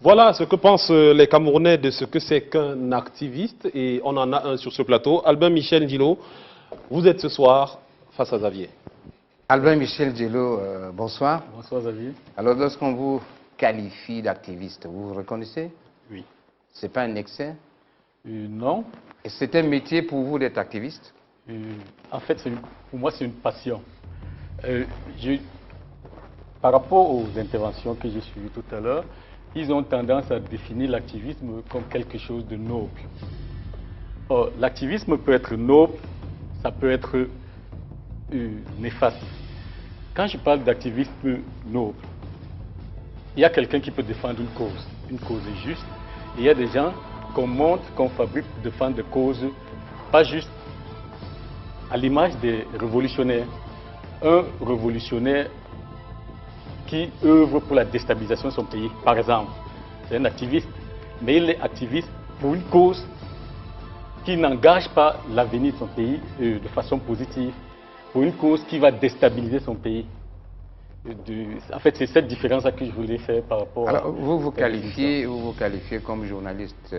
Voilà ce que pensent les Camerounais de ce que c'est qu'un activiste, et on en a un sur ce plateau. Albin Michel Djilo, vous êtes ce soir face à Xavier. Albin Michel Djilo, bonsoir. Bonsoir Xavier. Alors lorsqu'on vous qualifie d'activiste, vous vous reconnaissez? Oui. C'est pas un excès? Non. Et c'est un métier pour vous d'être activiste? En fait, pour moi, c'est une passion. Par rapport aux interventions que j'ai suivies tout à l'heure, ils ont tendance à définir l'activisme comme quelque chose de noble. Or, l'activisme peut être noble, ça peut être néfaste. Quand je parle d'activisme noble, il y a quelqu'un qui peut défendre une cause juste, et il y a des gens qu'on montre, qu'on fabrique pour défendre des causes pas justes, à l'image des révolutionnaires. Un révolutionnaire qui œuvre pour la déstabilisation de son pays, par exemple, c'est un activiste, mais il est activiste pour une cause qui n'engage pas l'avenir de son pays de façon positive, pour une cause qui va déstabiliser son pays. En fait, c'est cette différence-là que je voulais faire par rapport à... Alors, vous vous qualifiez comme journaliste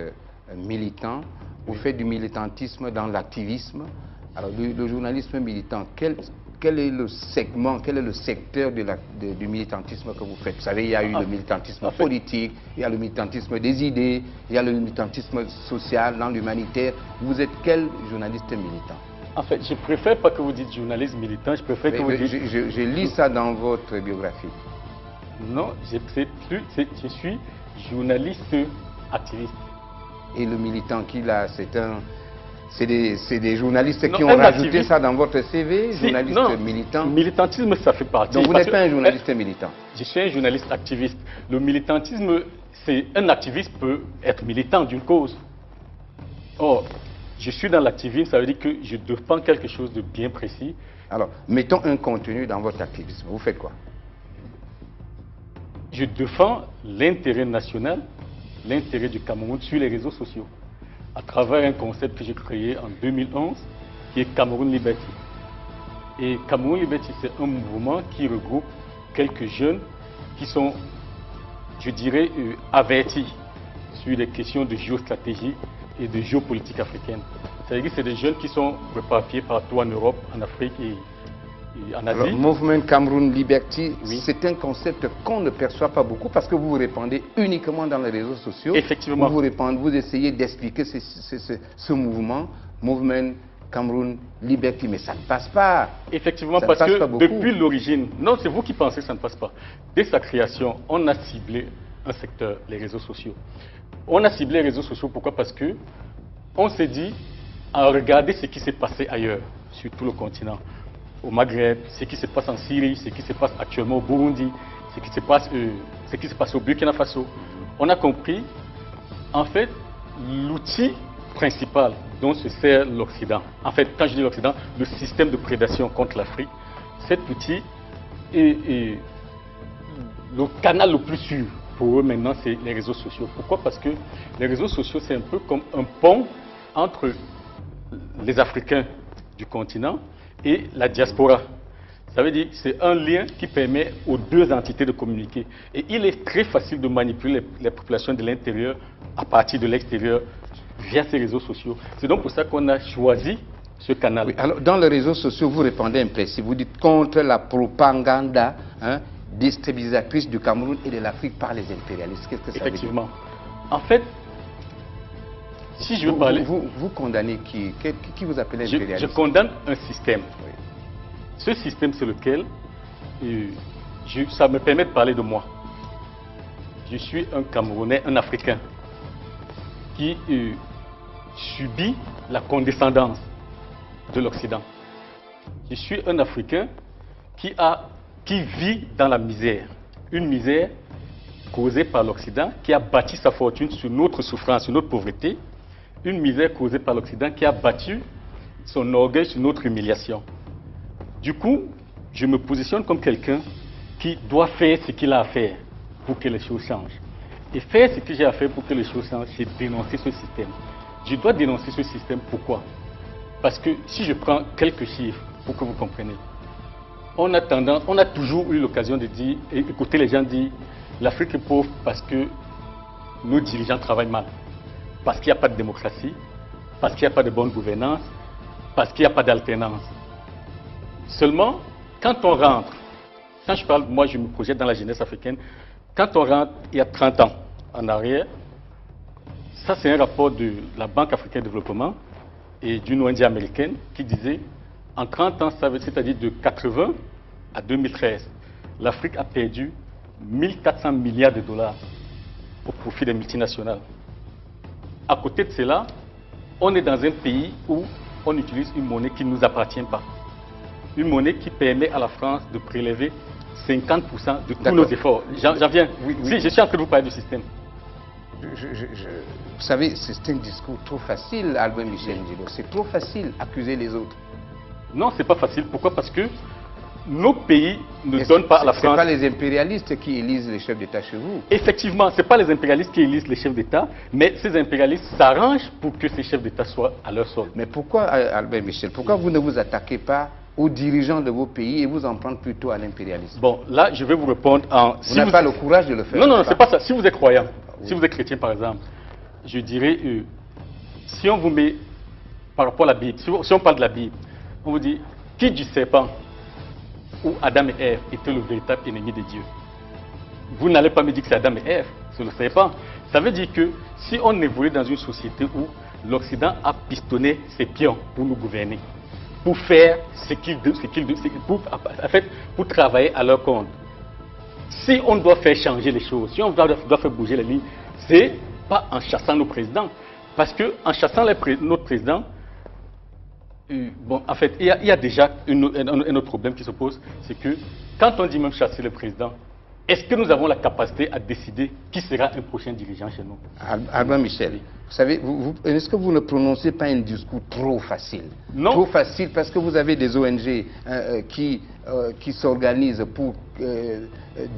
militant, vous faites du militantisme dans l'activisme. Alors, le journalisme militant, quel est le segment, quel est le secteur du militantisme que vous faites? Vous savez, il y a eu le militantisme politique, il y a le militantisme des idées, il y a le militantisme social, dans l'humanitaire. Vous êtes quel journaliste militant? En fait, je préfère pas que vous dites journaliste militant, je préfère que vous dites... Je lis ça dans votre biographie. Non, je suis journaliste activiste. Et le militant qu'il a, c'est des journalistes qui ont rajouté ça dans votre CV, journaliste militant. Militantisme, ça fait partie. Donc vous n'êtes pas un journaliste militant? Je suis un journaliste activiste. Le militantisme, c'est un activiste peut être militant d'une cause. Or, je suis dans l'activisme, ça veut dire que je défends quelque chose de bien précis. Alors, mettons un contenu dans votre activisme. Vous faites quoi? Je défends l'intérêt national, l'intérêt du Cameroun sur les réseaux sociaux, à travers un concept que j'ai créé en 2011, qui est Cameroun Liberty. Et Cameroun Liberty, c'est un mouvement qui regroupe quelques jeunes qui sont, je dirais, avertis sur les questions de géostratégie et de géopolitique africaine. C'est-à-dire que c'est des jeunes qui sont repartis partout en Europe, en Afrique et en Asie. Alors, Mouvement Cameroun Liberty, oui. C'est un concept qu'on ne perçoit pas beaucoup parce que vous vous répandez uniquement dans les réseaux sociaux. Effectivement. Vous essayez d'expliquer ce mouvement, Mouvement Cameroun Liberty, mais ça ne passe pas. Effectivement, parce que depuis l'origine, non, c'est vous qui pensez que ça ne passe pas. Dès sa création, on a ciblé un secteur, les réseaux sociaux. On a ciblé les réseaux sociaux, pourquoi? Parce que on s'est dit, à regarder ce qui s'est passé ailleurs, sur tout le continent, au Maghreb, ce qui se passe en Syrie, ce qui se passe actuellement au Burundi, ce qui se passe au Burkina Faso. On a compris, en fait, l'outil principal dont se sert l'Occident. En fait, quand je dis l'Occident, le système de prédation contre l'Afrique, cet outil est le canal le plus sûr pour eux maintenant, c'est les réseaux sociaux. Pourquoi? Parce que les réseaux sociaux, c'est un peu comme un pont entre les Africains du continent et la diaspora. Ça veut dire que c'est un lien qui permet aux deux entités de communiquer. Et il est très facile de manipuler les populations de l'intérieur à partir de l'extérieur via ces réseaux sociaux. C'est donc pour ça qu'on a choisi ce canal. Oui, alors, dans les réseaux sociaux, vous répondez un principe. Vous dites contre la propagande déstabilisatrice du Cameroun et de l'Afrique par les impérialistes. Qu'est-ce que ça veut dire? Effectivement. En fait, si je veux parler... Vous condamnez qui? Qui vous appelez impérialiste? Je condamne un système. Oui. Ce système, c'est lequel ça me permet de parler de moi. Je suis un Camerounais, un Africain, qui subit la condescendance de l'Occident. Je suis un Africain qui vit dans la misère. Une misère causée par l'Occident, qui a bâti sa fortune sur notre souffrance, sur notre pauvreté. Une misère causée par l'Occident qui a battu son orgueil sur notre humiliation. Du coup, je me positionne comme quelqu'un qui doit faire ce qu'il a à faire pour que les choses changent. Et faire ce que j'ai à faire pour que les choses changent, c'est dénoncer ce système. Je dois dénoncer ce système, pourquoi? Parce que si je prends quelques chiffres pour que vous compreniez, on a toujours eu l'occasion de dire, et écouter les gens dire, l'Afrique est pauvre parce que nos dirigeants travaillent mal. Parce qu'il n'y a pas de démocratie, parce qu'il n'y a pas de bonne gouvernance, parce qu'il n'y a pas d'alternance. Seulement, quand on rentre, quand je parle, moi je me projette dans la jeunesse africaine, quand on rentre il y a 30 ans en arrière, ça c'est un rapport de la Banque africaine de développement et d'une ONG américaine qui disait, en 30 ans, c'est-à-dire de 80 à 2013, l'Afrique a perdu 1400 milliards de dollars au profit des multinationales. À côté de cela, on est dans un pays où on utilise une monnaie qui ne nous appartient pas. Une monnaie qui permet à la France de prélever 50% de tous nos efforts. J'en viens. Oui. Si, je suis en train de vous parler du système. Vous savez, c'est un discours trop facile, Albin Michel Ndilo. C'est trop facile d'accuser les autres. Non, c'est pas facile. Pourquoi? Parce que nos pays ne donnent pas à la France... Ce n'est pas les impérialistes qui élisent les chefs d'État chez vous. Effectivement, ce n'est pas les impérialistes qui élisent les chefs d'État, mais ces impérialistes s'arrangent pour que ces chefs d'État soient à leur solde. Mais pourquoi, Albin Michel, pourquoi vous ne vous attaquez pas aux dirigeants de vos pays et vous en prendre plutôt à l'impérialisme? Bon, là, je vais vous répondre en... Vous n'avez pas le courage de le faire. Non, c'est pas ça. Si vous êtes croyant, si vous êtes chrétien, par exemple, je dirais, si on vous met, par rapport à la Bible, si on parle de la Bible, on vous dit, qui du serpent où Adam et Ève étaient le véritable ennemi de Dieu? Vous n'allez pas me dire que c'est Adam et Ève, c'est le serpent. Ça veut dire que si on évolue dans une société où l'Occident a pistonné ses pions pour nous gouverner, pour faire pour travailler à leur compte, si on doit faire changer les choses, si on doit faire bouger les lignes, c'est pas en chassant nos présidents. Parce qu'en chassant notre président, bon, en fait, il y a déjà un autre problème qui se pose, c'est que quand on dit même chasser le président, est-ce que nous avons la capacité à décider qui sera un prochain dirigeant chez nous? Albin Michel, vous savez, est-ce que vous ne prononcez pas un discours trop facile? Non. Trop facile parce que vous avez des ONG qui s'organisent pour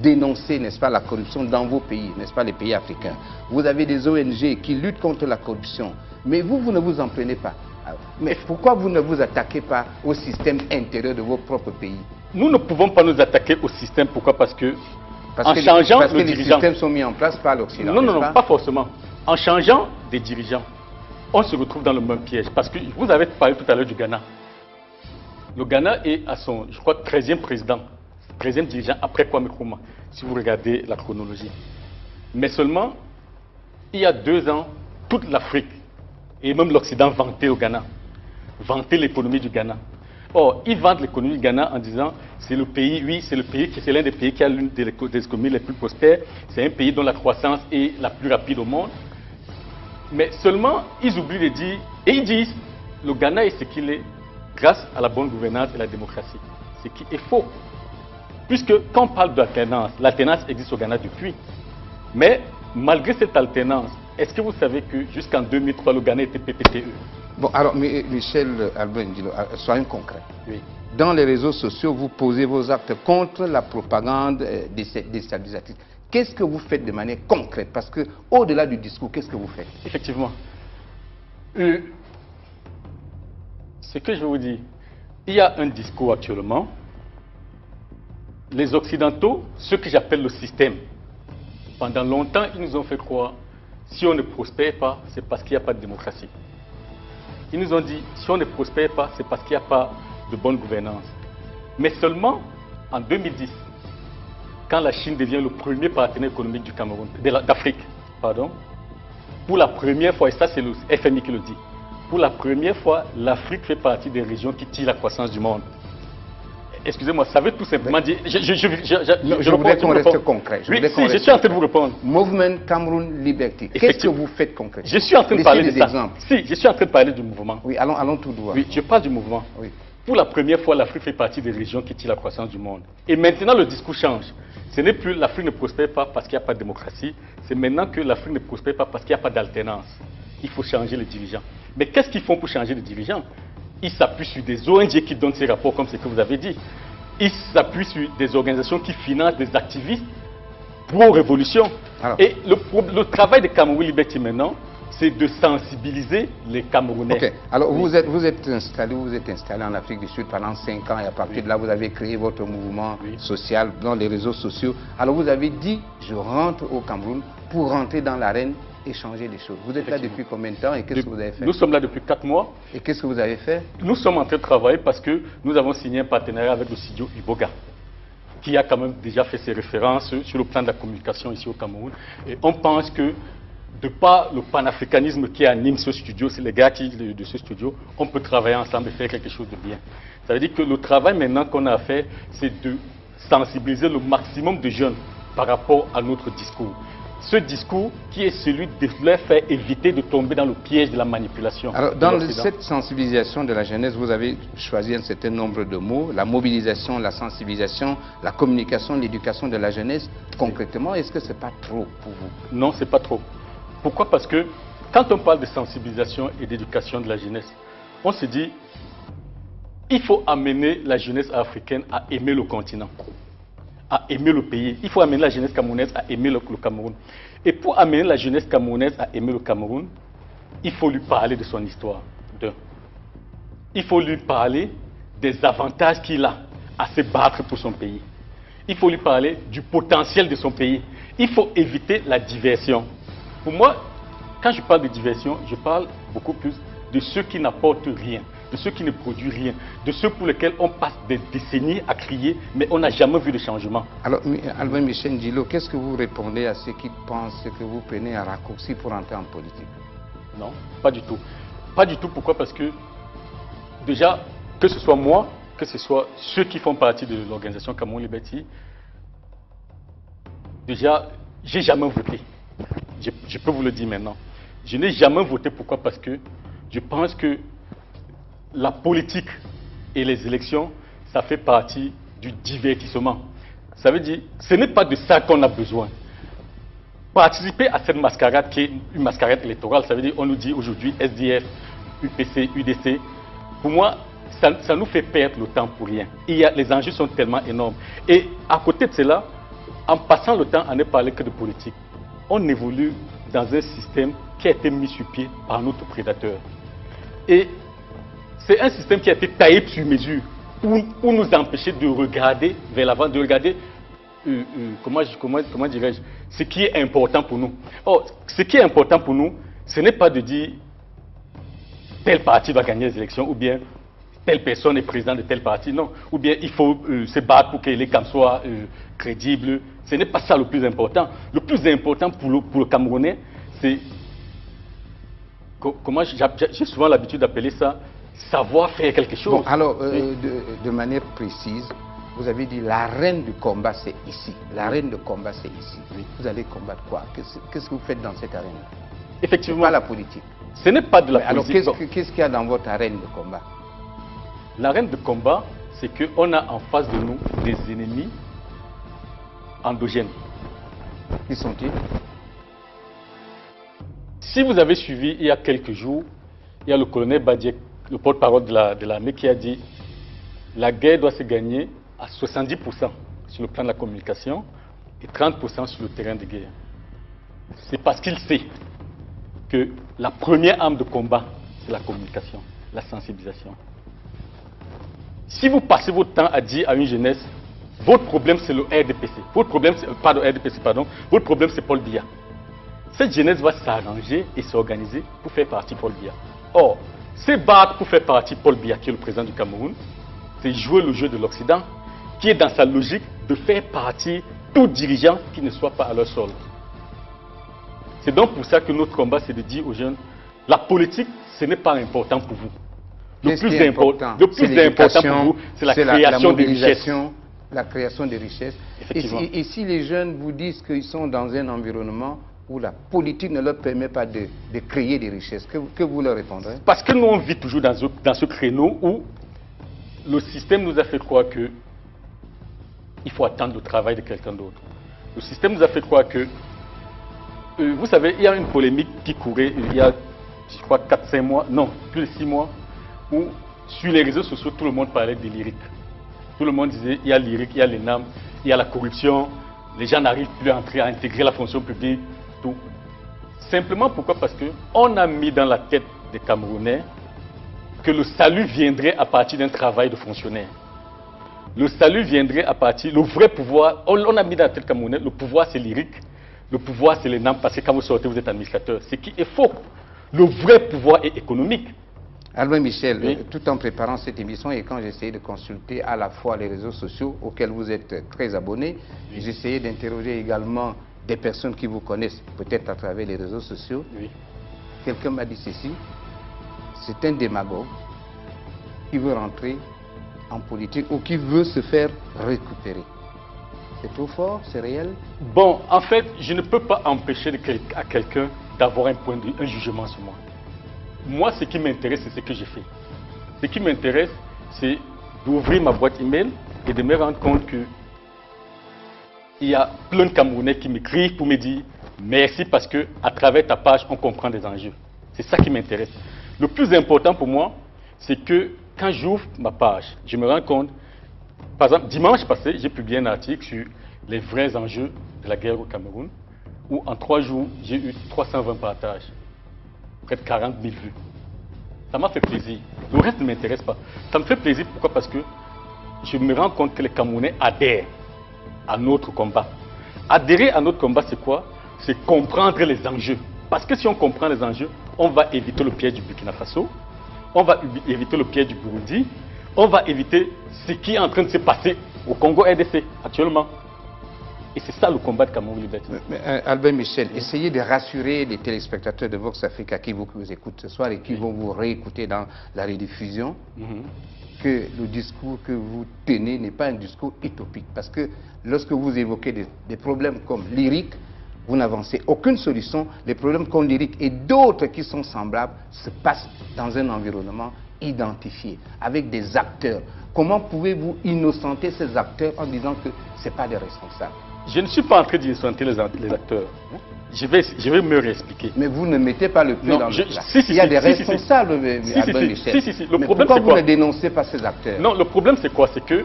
dénoncer, n'est-ce pas, la corruption dans vos pays, n'est-ce pas, les pays africains. Vous avez des ONG qui luttent contre la corruption, mais vous ne vous en prenez pas. Mais pourquoi vous ne vous attaquez pas au système intérieur de vos propres pays? Nous ne pouvons pas nous attaquer au système. Pourquoi? Parce que les systèmes sont mis en place par l'Occident. Non, pas forcément. En changeant des dirigeants, on se retrouve dans le même piège. Parce que vous avez parlé tout à l'heure du Ghana. Le Ghana est à son, je crois, 13e président, 13e dirigeant après Kwame Nkrumah, si vous regardez la chronologie. Mais seulement, il y a 2 ans, toute l'Afrique et même l'Occident vantait au Ghana, vantait l'économie du Ghana. Or, ils vendent l'économie du Ghana en disant c'est le pays, oui, c'est l'un des pays qui a l'une des économies les plus prospères, c'est un pays dont la croissance est la plus rapide au monde. Mais seulement, ils oublient de dire, et ils disent, le Ghana est ce qu'il est grâce à la bonne gouvernance et la démocratie. Ce qui est faux. Puisque quand on parle d'alternance, l'alternance existe au Ghana depuis. Mais malgré cette alternance, est-ce que vous savez que jusqu'en 2003, le Ghana était PPTE? Bon, alors, Michel Albin Ndilo, soyons concrets. Oui. Dans les réseaux sociaux, vous posez vos actes contre la propagande déstabilisatrice. Qu'est-ce que vous faites de manière concrète? Parce que, au-delà du discours, qu'est-ce que vous faites? Effectivement. Ce que je vais vous dire, il y a un discours actuellement. Les Occidentaux, ce que j'appelle le système, pendant longtemps, ils nous ont fait croire si on ne prospère pas, c'est parce qu'il n'y a pas de démocratie. Ils nous ont dit, si on ne prospère pas, c'est parce qu'il n'y a pas de bonne gouvernance. Mais seulement en 2010, quand la Chine devient le premier partenaire économique du Cameroun, d'Afrique, pardon, pour la première fois, et ça c'est le FMI qui le dit, pour la première fois, l'Afrique fait partie des régions qui tirent la croissance du monde. Excusez-moi, ça veut tout simplement dire... Je voudrais qu'on reste concret. Je suis en train de vous répondre. Mouvement Cameroun Liberty. Qu'est-ce que vous faites concrètement? Je suis en train de parler de ça. Exemples. Si, je suis en train de parler du mouvement. Oui, allons tout droit. Oui, je parle du mouvement. Oui. Pour la première fois, l'Afrique fait partie des régions qui tirent la croissance du monde. Et maintenant, le discours change. Ce n'est plus l'Afrique ne prospère pas parce qu'il n'y a pas de démocratie. C'est maintenant que l'Afrique ne prospère pas parce qu'il n'y a pas d'alternance. Il faut changer les dirigeants. Mais qu'est-ce qu'ils font pour changer les dirigeants? Ils s'appuient sur des ONG qui donnent ces rapports comme ce que vous avez dit. Ils s'appuient sur des organisations qui financent des activistes pro-révolution. Et le travail de Cameroun Liberty maintenant, c'est de sensibiliser les Camerounais. Ok. Alors vous êtes installé en Afrique du Sud pendant 5 ans et à partir de là vous avez créé votre mouvement social dans les réseaux sociaux. Alors vous avez dit je rentre au Cameroun pour rentrer dans l'arène et changer les choses. Vous êtes là depuis combien de temps et qu'est-ce que vous avez fait? Nous sommes là depuis 4 mois. Et qu'est-ce que vous avez fait? Nous sommes en train de travailler parce que nous avons signé un partenariat avec le studio Iboga, qui a quand même déjà fait ses références sur le plan de la communication ici au Cameroun. Et on pense que, de par le panafricanisme qui anime ce studio, c'est les gars de ce studio, on peut travailler ensemble et faire quelque chose de bien. Ça veut dire que le travail maintenant qu'on a à faire, c'est de sensibiliser le maximum de jeunes par rapport à notre discours. Ce discours qui est celui de leur faire éviter de tomber dans le piège de la manipulation. Alors, dans cette sensibilisation de la jeunesse, vous avez choisi un certain nombre de mots, la mobilisation, la sensibilisation, la communication, l'éducation de la jeunesse. Concrètement, est-ce que ce n'est pas trop pour vous? Non, ce n'est pas trop. Pourquoi? Parce que quand on parle de sensibilisation et d'éducation de la jeunesse, on se dit il faut amener la jeunesse africaine à aimer le continent, à aimer le pays. Il faut amener la jeunesse camerounaise à aimer le Cameroun. Et pour amener la jeunesse camerounaise à aimer le Cameroun, il faut lui parler de son histoire. Il faut lui parler des avantages qu'il a à se battre pour son pays. Il faut lui parler du potentiel de son pays. Il faut éviter la diversion. Pour moi, quand je parle de diversion, je parle beaucoup plus de ceux qui n'apportent rien, de ceux qui ne produisent rien, de ceux pour lesquels on passe des décennies à crier, mais on n'a jamais vu de changement. Alors, Albin Michel Djilo, qu'est-ce que vous répondez à ceux qui pensent que vous prenez un raccourci pour entrer en politique? Non, pas du tout. Pas du tout, pourquoi? Parce que, déjà, que ce soit moi, que ce soit ceux qui font partie de l'organisation Cameroun Liberty, déjà, j'ai jamais voté. Je peux vous le dire maintenant. Je n'ai jamais voté, pourquoi? Parce que je pense que la politique et les élections, ça fait partie du divertissement. Ça veut dire, ce n'est pas de ça qu'on a besoin. Participer à cette mascarade qui est une mascarade électorale, ça veut dire, on nous dit aujourd'hui SDF, UPC, UDC. Pour moi, ça nous fait perdre le temps pour rien. Les enjeux sont tellement énormes. Et à côté de cela, en passant le temps à ne parler que de politique, on évolue dans un système qui a été mis sur pied par notre prédateur. Et c'est un système qui a été taillé sur mesure pour nous empêcher de regarder vers l'avant, de regarder, comment dirais-je, ce qui est important pour nous. Or, ce qui est important pour nous, ce n'est pas de dire tel parti va gagner les élections ou bien telle personne est président de tel parti, non. Ou bien il faut se battre pour que les CAM soient crédibles. Ce n'est pas ça le plus important. Le plus important pour le Camerounais, c'est, comment j'ai souvent l'habitude d'appeler ça, savoir faire quelque chose. Bon, alors, de manière précise, vous avez dit l'arène du combat, c'est ici. L'arène de combat, c'est ici. Oui. Vous allez combattre quoi? Qu'est-ce que vous faites dans cette arène? Effectivement. Pas la politique. Ce n'est pas de la politique. Alors, qu'est-ce qu'il y a dans votre arène de combat? L'arène de combat, c'est qu'on a en face de nous des ennemis endogènes. Qui sont-ils? Si vous avez suivi il y a quelques jours, il y a le colonel Badiek, le porte-parole de l'armée, qui a dit la guerre doit se gagner à 70% sur le plan de la communication et 30% sur le terrain de guerre. C'est parce qu'il sait que la première arme de combat, c'est la communication, la sensibilisation. Si vous passez votre temps à dire à une jeunesse, votre problème c'est le RDPC, votre problème c'est, votre problème c'est Paul Biya. Cette jeunesse va s'arranger et s'organiser pour faire partie Paul Biya. Or, se battre pour faire partie Paul Biya, qui est le président du Cameroun, c'est jouer le jeu de l'Occident, qui est dans sa logique de faire partie tout dirigeant qui ne soit pas à leur sol. C'est donc pour ça que notre combat, c'est de dire aux jeunes, la politique, ce n'est pas important pour vous. Le plus important pour vous, c'est la création de richesses. La création de richesses. Et si les jeunes vous disent qu'ils sont dans un environnement où la politique ne leur permet pas de créer des richesses, que vous leur répondrez? Parce que nous, on vit toujours dans ce créneau où le système nous a fait croire qu'il faut attendre le travail de quelqu'un d'autre. Le système nous a fait croire que, vous savez, il y a une polémique qui courait il y a, je crois, 4-5 mois, non, plus de 6 mois, où sur les réseaux sociaux, tout le monde parlait de l'IRIC. Tout le monde disait, il y a l'IRIC, il y a l'ENAM, il y a la corruption, les gens n'arrivent plus à entrer, à intégrer la fonction publique, tout. Simplement pourquoi? Parce qu'on a mis dans la tête des Camerounais que le salut viendrait à partir d'un travail de fonctionnaire. Le salut viendrait à partir, le vrai pouvoir, on a mis dans la tête camerounaise, le pouvoir c'est l'IRIC, le pouvoir c'est les NAM, parce que quand vous sortez, vous êtes administrateur. Ce qui est faux. Le vrai pouvoir est économique. Albin Michel, Oui. tout en préparant cette émission et quand j'essayais de consulter à la fois les réseaux sociaux auxquels vous êtes très abonnés, j'essayais d'interroger également des personnes qui vous connaissent, peut-être à travers les réseaux sociaux. Oui. Quelqu'un m'a dit ceci, c'est un démagogue qui veut rentrer en politique ou qui veut se faire récupérer. C'est trop fort, c'est réel? Bon, en fait, je ne peux pas empêcher à quelqu'un d'avoir un jugement sur moi. Moi, ce qui m'intéresse, c'est ce que j'ai fait. Ce qui m'intéresse, c'est d'ouvrir ma boîte email et de me rendre compte que il y a plein de Camerounais qui m'écrivent pour me dire merci parce que à travers ta page, on comprend des enjeux. C'est ça qui m'intéresse. Le plus important pour moi, c'est que quand j'ouvre ma page, je me rends compte, par exemple, dimanche passé, j'ai publié un article sur les vrais enjeux de la guerre au Cameroun, où en 3 jours, j'ai eu 320 partages, près de 40 000 vues. Ça m'a fait plaisir. Le reste ne m'intéresse pas. Ça me fait plaisir, pourquoi? Parce que je me rends compte que les Camerounais adhèrent à notre combat. Adhérer à notre combat, c'est quoi? C'est comprendre les enjeux. Parce que si on comprend les enjeux, on va éviter le piège du Burkina Faso, on va éviter le piège du Burundi, on va éviter ce qui est en train de se passer au Congo RDC actuellement. Et c'est ça le combat de Cameroun Liberté. Albin Michel, essayez de rassurer les téléspectateurs de Vox Africa qui vous écoutent ce soir et qui vont vous réécouter dans la rediffusion, que le discours que vous tenez n'est pas un discours utopique. Parce que lorsque vous évoquez des problèmes comme lyrique, vous n'avancez aucune solution. Les problèmes comme lyrique et d'autres qui sont semblables se passent dans un environnement identifié, avec des acteurs. Comment pouvez-vous innocenter ces acteurs en disant que ce n'est pas des responsables? Je ne suis pas en train d'innocenter les acteurs. Je vais me réexpliquer. Mais vous ne mettez pas le pied dans le plat. Il y a des responsables, Albin Michel. Mais pourquoi vous ne dénoncez pas ces acteurs? Non, le problème c'est quoi? C'est que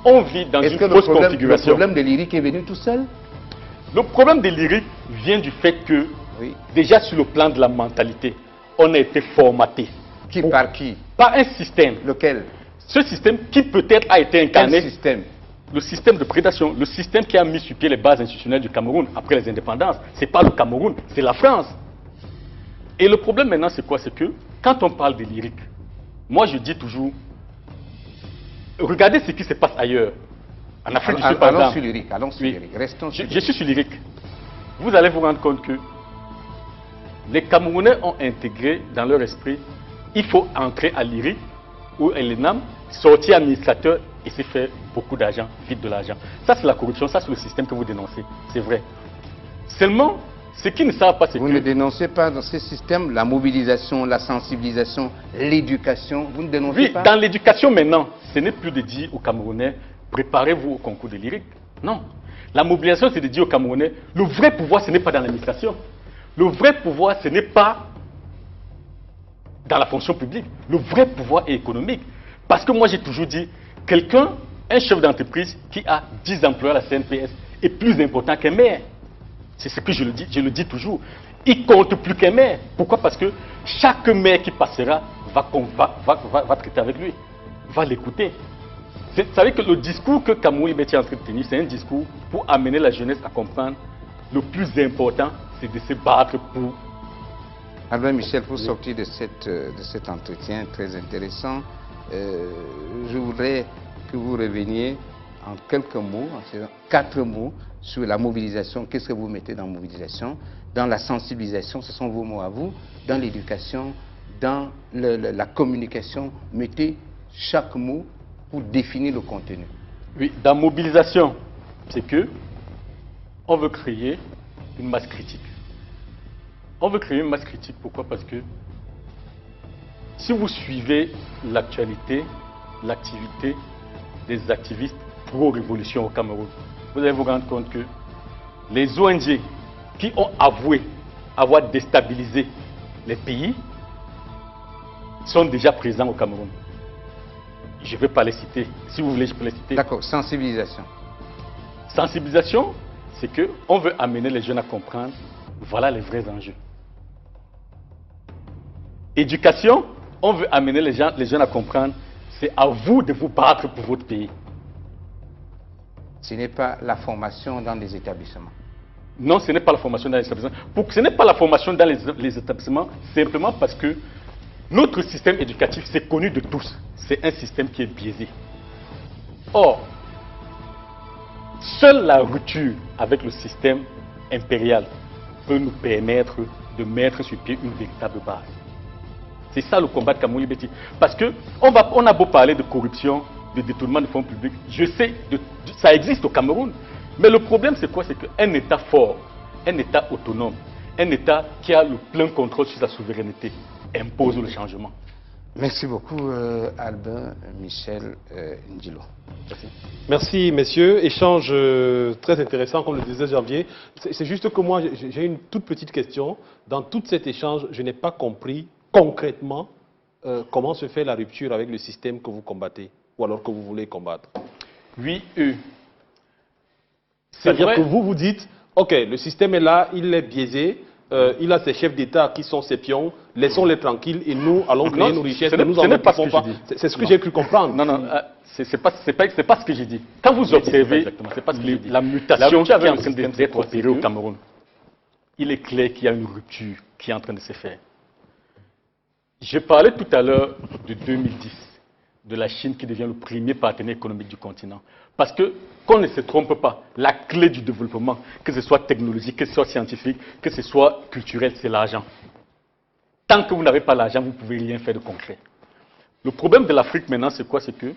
on vit dans une fausse configuration. Le problème de lyrique est venu tout seul? Le problème des lyriques vient du fait que, déjà sur le plan de la mentalité, on a été formaté. Par qui? Par un système. Lequel? Ce système qui peut-être a été incarné. Quel système? Le système de prédation, le système qui a mis sur pied les bases institutionnelles du Cameroun après les indépendances. Ce n'est pas le Cameroun, c'est la France. Et le problème maintenant, c'est quoi? C'est que quand on parle des lyriques, moi je dis toujours, regardez ce qui se passe ailleurs. En Afrique du Sud, par exemple. Allons sur lyrique, restons sur lyrique. Je suis sur lyrique. Vous allez vous rendre compte que les Camerounais ont intégré dans leur esprit, il faut entrer à lyrique ou à l'ENAM, sortir administrateur et se faire beaucoup d'argent, vite de l'argent. Ça c'est la corruption, ça c'est le système que vous dénoncez, c'est vrai. Seulement, ce qui ne savent pas, c'est que... Vous ne dénoncez pas dans ce système la mobilisation, la sensibilisation, l'éducation, vous ne dénoncez pas? Oui, dans l'éducation maintenant, ce n'est plus de dire aux Camerounais, préparez-vous au concours de lyrique. Non. La mobilisation, c'est de dire aux Camerounais, le vrai pouvoir, ce n'est pas dans l'administration. Le vrai pouvoir, ce n'est pas dans la fonction publique. Le vrai pouvoir est économique. Parce que moi, j'ai toujours dit, quelqu'un, un chef d'entreprise qui a 10 employés à la CNPS est plus important qu'un maire. C'est ce que je le dis toujours. Il compte plus qu'un maire. Pourquoi? Parce que chaque maire qui passera va traiter avec lui, va l'écouter. Vous savez que le discours que Cameroun Liberté est en train de tenir, c'est un discours pour amener la jeunesse à comprendre le plus important, c'est de se battre pour... Albin Michel, pour sortir de cet entretien très intéressant, je voudrais que vous reveniez en quelques mots, en 4 mots, sur la mobilisation. Qu'est-ce que vous mettez dans la mobilisation? Dans la sensibilisation, ce sont vos mots à vous. Dans l'éducation, dans la communication, mettez chaque mot pour définir le contenu. Oui, dans mobilisation, c'est que on veut créer une masse critique. On veut créer une masse critique, pourquoi? Parce que si vous suivez l'actualité, l'activité des activistes pro-révolution au Cameroun, vous allez vous rendre compte que les ONG qui ont avoué avoir déstabilisé les pays sont déjà présents au Cameroun. Je ne vais pas les citer. Si vous voulez, je peux les citer. D'accord, sensibilisation. Sensibilisation, c'est qu'on veut amener les jeunes à comprendre, voilà les vrais enjeux. Éducation, on veut amener les jeunes à comprendre, c'est à vous de vous battre pour votre pays. Ce n'est pas la formation dans des établissements. Non, ce n'est pas la formation dans les établissements. Ce n'est pas la formation dans les établissements simplement parce que notre système éducatif, c'est connu de tous. C'est un système qui est biaisé. Or, seule la rupture avec le système impérial peut nous permettre de mettre sur pied une véritable base. C'est ça le combat de Kamou Libeti. Parce qu'on a beau parler de corruption, de détournement de fonds publics, je sais, ça existe au Cameroun. Mais le problème, c'est quoi? C'est qu'un État fort, un État autonome, un État qui a le plein contrôle sur sa souveraineté, impose le changement. Merci beaucoup, Albin Michel Ndilo. Merci. Merci, messieurs. Échange très intéressant, comme le disait Janvier. C'est juste que moi, j'ai une toute petite question. Dans tout cet échange, je n'ai pas compris concrètement comment se fait la rupture avec le système que vous combattez, ou alors que vous voulez combattre. Oui, c'est-à-dire que vous dites, OK, le système est là, il est biaisé, il a ses chefs d'État qui sont ses pions, laissons-les tranquilles et nous allons créer nos richesses. Ce n'est pas ce que j'ai dit. C'est ce que j'ai cru comprendre. Non, non, c'est pas ce que j'ai dit. Quand vous observez la mutation qui est en train d'être opérée au Cameroun, il est clair qu'il y a une rupture qui est en train de se faire. Je parlais tout à l'heure de 2010, de la Chine qui devient le premier partenaire économique du continent. Parce que, qu'on ne se trompe pas, la clé du développement, que ce soit technologique, que ce soit scientifique, que ce soit culturel, c'est l'argent. Tant que vous n'avez pas l'argent, vous ne pouvez rien faire de concret. Le problème de l'Afrique maintenant, c'est quoi? C'est que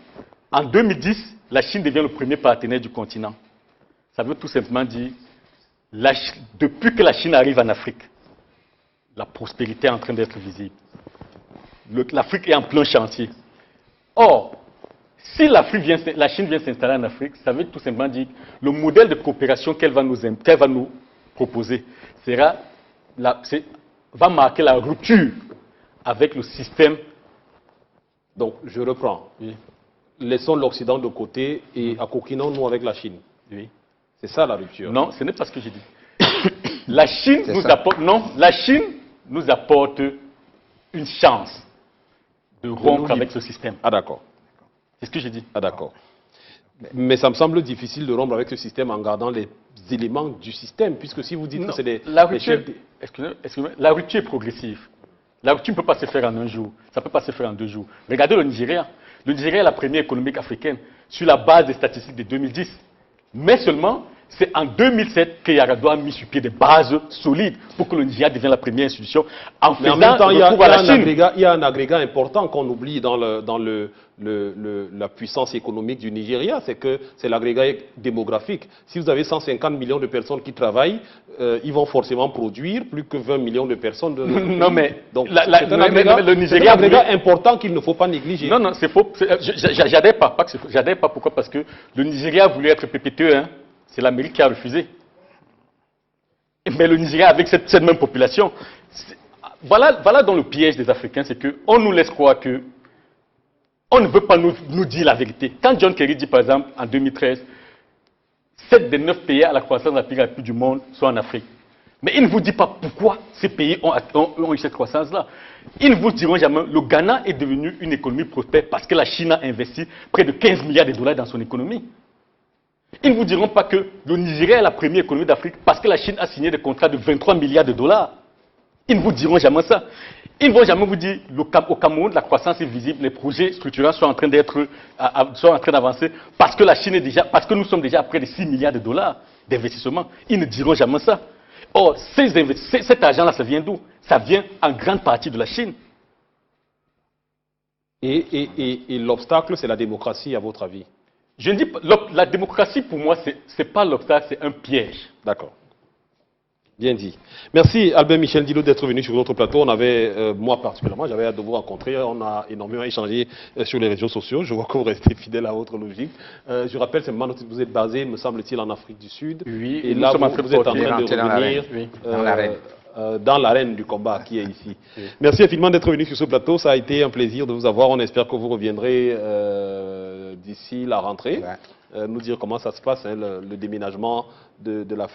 en 2010, la Chine devient le premier partenaire du continent. Ça veut tout simplement dire, depuis que la Chine arrive en Afrique, la prospérité est en train d'être visible. L'Afrique est en plein chantier. Or, si la Chine vient s'installer en Afrique, ça veut tout simplement dire que le modèle de coopération qu'elle va nous proposer va marquer la rupture avec le système. Donc, je reprends. Oui. Laissons l'Occident de côté et accoquinons-nous avec la Chine. Oui. C'est ça la rupture. Non, ce n'est pas ce que j'ai dit. La Chine nous apporte une chance de rompre avec ce système. Ah d'accord. C'est ce que j'ai dit. Ah d'accord. Mais ça me semble difficile de rompre avec ce système en gardant les éléments du système, puisque si vous dites que c'est des chefs... Excusez-moi, la rupture est progressive. La rupture ne peut pas se faire en un jour, ça ne peut pas se faire en 2 jours. Regardez le Nigeria. Le Nigeria est la première économique africaine sur la base des statistiques de 2010. Mais seulement, c'est en 2007 que Yar'Adua a mis sur pied des bases solides pour que le Nigeria devienne la première institution. Mais en même temps, il y a un agrégat important qu'on oublie dans la puissance économique du Nigeria, c'est que c'est l'agrégat démographique. Si vous avez 150 millions de personnes qui travaillent, ils vont forcément produire plus que 20 millions de personnes. Non, mais donc c'est un agrégat important qu'il ne faut pas négliger. Non, non, c'est faux. J'adhère pas que c'est faux. J'adhère pas. Pourquoi? Parce que le Nigeria voulait être perpétué. Hein. C'est l'Amérique qui a refusé. Mais le Nigeria, avec cette même population, voilà dans le piège des Africains, c'est qu'on nous laisse croire que on ne veut pas nous dire la vérité. Quand John Kerry dit, par exemple, en 2013, 7 des 9 pays à la croissance la plus rapide du monde sont en Afrique. Mais il ne vous dit pas pourquoi ces pays ont eu cette croissance-là. Ils ne vous diront jamais, le Ghana est devenu une économie prospère parce que la Chine a investi près de 15 milliards de dollars dans son économie. Ils ne vous diront pas que le Nigeria est la première économie d'Afrique parce que la Chine a signé des contrats de 23 milliards de dollars. Ils ne vous diront jamais ça. Ils ne vont jamais vous dire au Cameroun, la croissance est visible, les projets structurants sont en train d'avancer parce que nous sommes déjà à près de 6 milliards de dollars d'investissement. Ils ne diront jamais ça. Or, cet argent-là, ça vient d'où? Ça vient en grande partie de la Chine. Et l'obstacle, c'est la démocratie, à votre avis? Je ne dis pas, la démocratie, pour moi, ce n'est pas l'obstacle, c'est un piège. D'accord. Bien dit. Merci Albin Michel Ndilo d'être venu sur notre plateau. On avait, moi particulièrement, j'avais hâte de vous rencontrer. On a énormément échangé sur les réseaux sociaux. Je vois que vous restez fidèle à votre logique. Je rappelle, c'est maintenant que vous êtes basé, me semble-t-il, en Afrique du Sud. Oui, et là, vous êtes en train de revenir dans l'arène du combat qui est ici. Oui. Merci infiniment d'être venu sur ce plateau. Ça a été un plaisir de vous avoir. On espère que vous reviendrez d'ici la rentrée, nous dire comment ça se passe, hein, le déménagement de l'Afrique.